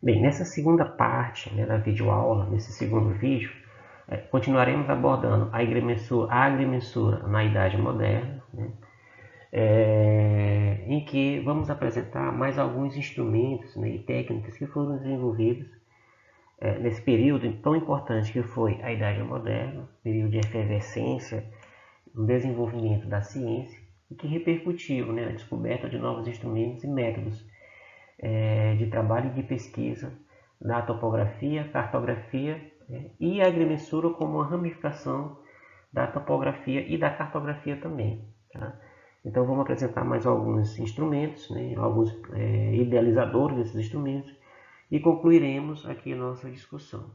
Bem, nessa segunda parte, né, da videoaula, nesse segundo vídeo, continuaremos abordando a agrimensura na Idade Moderna, né, em que vamos apresentar mais alguns instrumentos, né, e técnicas que foram desenvolvidos nesse período tão importante que foi a Idade Moderna, período de efervescência, no desenvolvimento da ciência, e que repercutiu, né, na descoberta de novos instrumentos e métodos de trabalho e de pesquisa na topografia, cartografia e a agrimensura como uma ramificação da topografia e da cartografia também. Tá? Então vamos apresentar mais alguns instrumentos, né, alguns idealizadores desses instrumentos e concluiremos aqui a nossa discussão.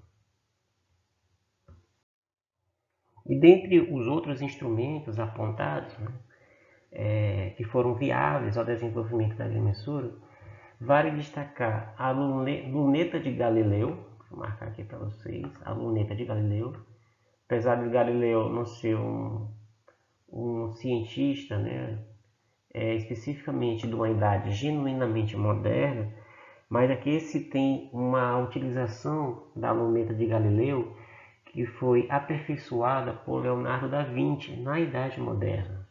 E dentre os outros instrumentos apontados, né, que foram viáveis ao desenvolvimento da agrimensura, vale destacar a luneta de Galileu, vou marcar aqui para vocês, a luneta de Galileu. Apesar de Galileu não ser um cientista, né, especificamente de uma idade genuinamente moderna, mas aqui se tem uma utilização da luneta de Galileu que foi aperfeiçoada por Leonardo da Vinci na Idade Moderna.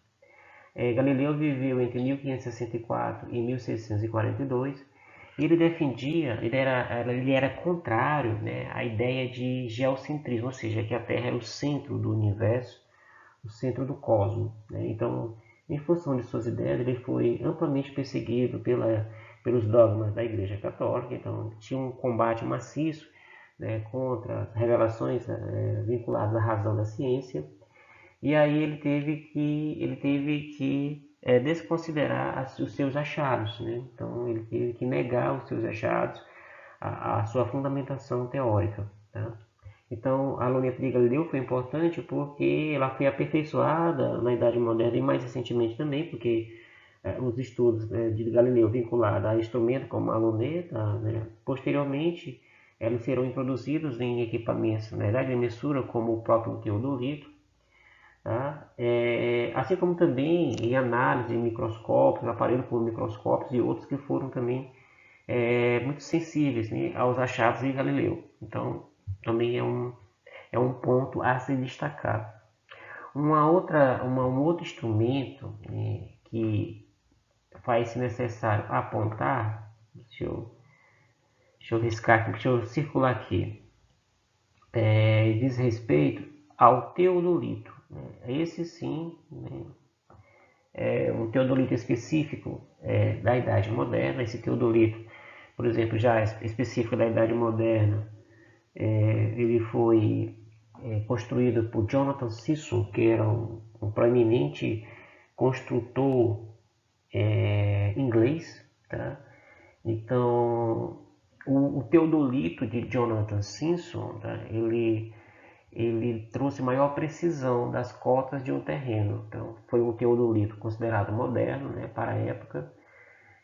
Galileu viveu entre 1564 e 1642 e ele defendia, ele era contrário, né, à ideia de geocentrismo, ou seja, que a Terra era o centro do universo, o centro do cosmos. Né? Então, em função de suas ideias, ele foi amplamente perseguido pelos dogmas da Igreja Católica, então tinha um combate maciço, né, contra as revelações vinculadas à razão da ciência. E aí ele teve que desconsiderar os seus achados, né? Então ele teve que negar os seus achados, a sua fundamentação teórica. Tá? Então a luneta de Galileu foi importante porque ela foi aperfeiçoada na Idade Moderna e mais recentemente também, porque os estudos de Galileu vinculados a instrumentos como a luneta, né, posteriormente eles serão introduzidos em equipamentos, né, da agrimensura como o próprio teodolito. Tá? Assim como também em análise de microscópios, aparelhos por microscópios e outros que foram também muito sensíveis, né, aos achados de Galileu. Então, também é um ponto a se destacar. Um outro instrumento que faz-se necessário apontar, deixa eu riscar aqui, deixa eu circular aqui, diz respeito ao teodolito. Né? Esse sim, né, um teodolito específico da Idade Moderna. Esse teodolito, por exemplo, já específico da Idade Moderna, ele foi construído por Jonathan Sisson, que era um proeminente construtor inglês. Tá? Então, o teodolito de Jonathan Sisson, tá? ele trouxe maior precisão das cotas de um terreno. Então, foi um teodolito considerado moderno, né, para a época,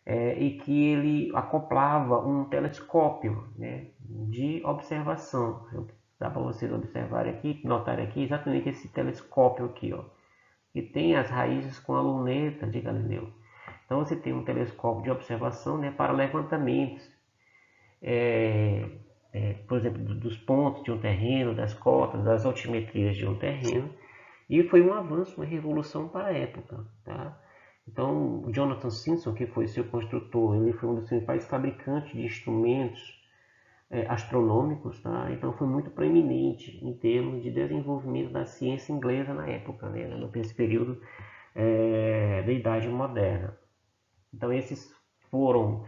e que ele acoplava um telescópio, né, de observação. Dá para vocês observarem aqui, notarem aqui exatamente esse telescópio aqui, ó, que tem as raízes com a luneta de Galileu. Então você tem um telescópio de observação, né, para levantamentos, por exemplo, dos pontos de um terreno, das cotas, das altimetrias de um terreno, e foi um avanço, uma revolução para a época. Tá? Então, o Jonathan Simpson, que foi seu construtor, ele foi um dos principais fabricantes de instrumentos astronômicos, tá? Então foi muito preeminente em termos de desenvolvimento da ciência inglesa na época, né? Nesse período da Idade Moderna. Então esses foram,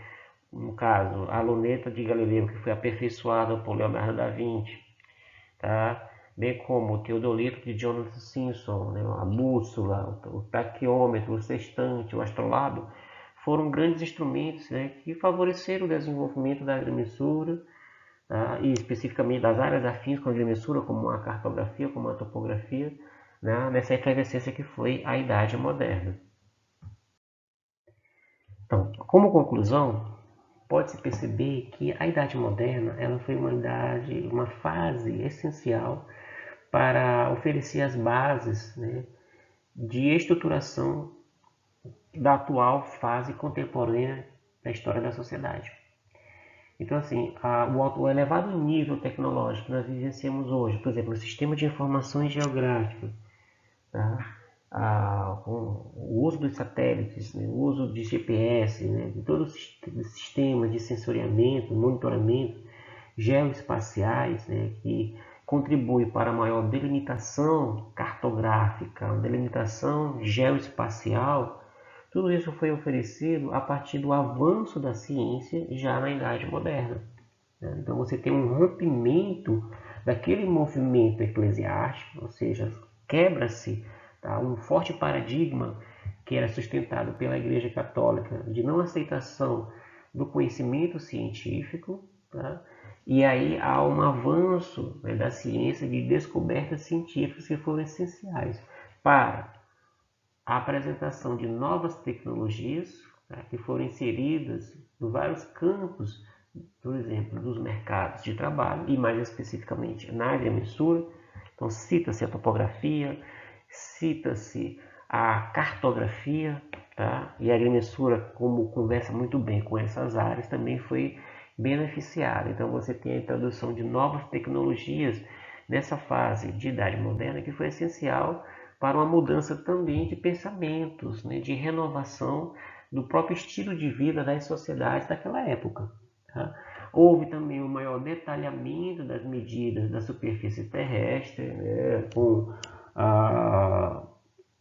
no caso, a luneta de Galileu, que foi aperfeiçoada por Leonardo da Vinci, tá? Bem como o teodolito de Jonathan Simpson, né? A bússola, o taquímetro, o sextante, o astrolábio, foram grandes instrumentos, né, que favoreceram o desenvolvimento da agrimensura, tá? E especificamente das áreas afins com a agrimensura, como a cartografia, como a topografia, né, nessa efervescência que foi a Idade Moderna. Então, como conclusão, pode-se perceber que a Idade Moderna ela foi uma fase essencial para oferecer as bases, né, de estruturação da atual fase contemporânea da história da sociedade. Então, assim, o elevado nível tecnológico que nós vivenciamos hoje, por exemplo, o sistema de informações geográficas, tá? Com o uso dos satélites, né? O uso de GPS, né? De todos os sistemas de sensoriamento, monitoramento geoespaciais, né? Que contribui para a maior delimitação cartográfica, delimitação geoespacial. Tudo isso foi oferecido a partir do avanço da ciência já na Idade Moderna, né? Então você tem um rompimento daquele movimento eclesiástico, ou seja, quebra-se, tá, um forte paradigma que era sustentado pela Igreja Católica de não aceitação do conhecimento científico, tá? E aí há um avanço, né, da ciência, de descobertas científicas que foram essenciais para a apresentação de novas tecnologias, tá, que foram inseridas em vários campos, por exemplo, dos mercados de trabalho e mais especificamente na agrimensura. Então cita-se a topografia, cita-se a cartografia, tá? E a agrimensura, como conversa muito bem com essas áreas, também foi beneficiada. Então você tem a introdução de novas tecnologias nessa fase de Idade Moderna, que foi essencial para uma mudança também de pensamentos, né? De renovação do próprio estilo de vida das sociedades daquela época. Tá? Houve também um maior detalhamento das medidas da superfície terrestre, né? Com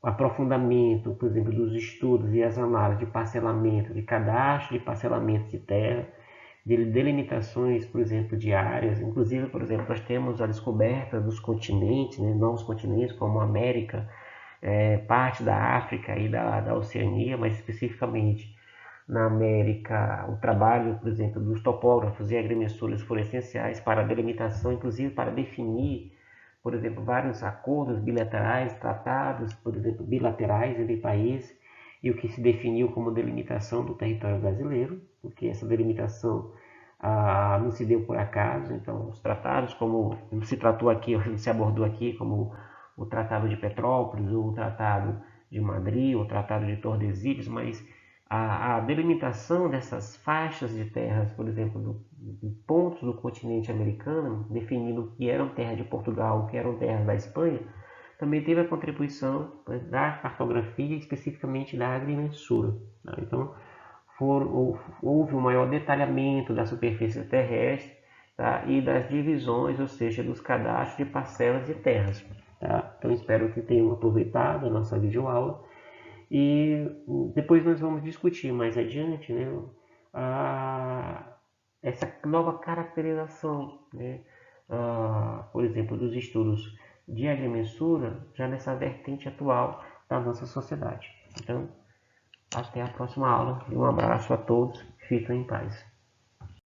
aprofundamento, por exemplo, dos estudos e as análises de parcelamento, de cadastro de parcelamento de terra, de delimitações, por exemplo, de áreas. Inclusive, por exemplo, nós temos a descoberta dos continentes, né? Novos continentes como a América, parte da África e da Oceania, mas especificamente na América, o trabalho, por exemplo, dos topógrafos e agrimensores foram essenciais para a delimitação, inclusive para definir, por exemplo, vários acordos bilaterais, tratados, por exemplo, bilaterais entre países, e o que se definiu como delimitação do território brasileiro, porque essa delimitação não se deu por acaso. Então, os tratados, como se tratou aqui, se abordou aqui, como o Tratado de Petrópolis, o Tratado de Madrid, o Tratado de Tordesilhas, mas a delimitação dessas faixas de terras, por exemplo, de pontos do continente americano, definindo o que eram terras de Portugal, o que eram terras da Espanha, também teve a contribuição da cartografia, especificamente da agrimensura. Tá? Então, houve um maior detalhamento da superfície terrestre, tá? E das divisões, ou seja, dos cadastros de parcelas de terras. Tá? Então, espero que tenham aproveitado a nossa videoaula. E depois nós vamos discutir mais adiante, né, essa nova caracterização, né, por exemplo, dos estudos de agrimensura, já nessa vertente atual da nossa sociedade. Então, até a próxima aula e um abraço a todos. Fiquem em paz.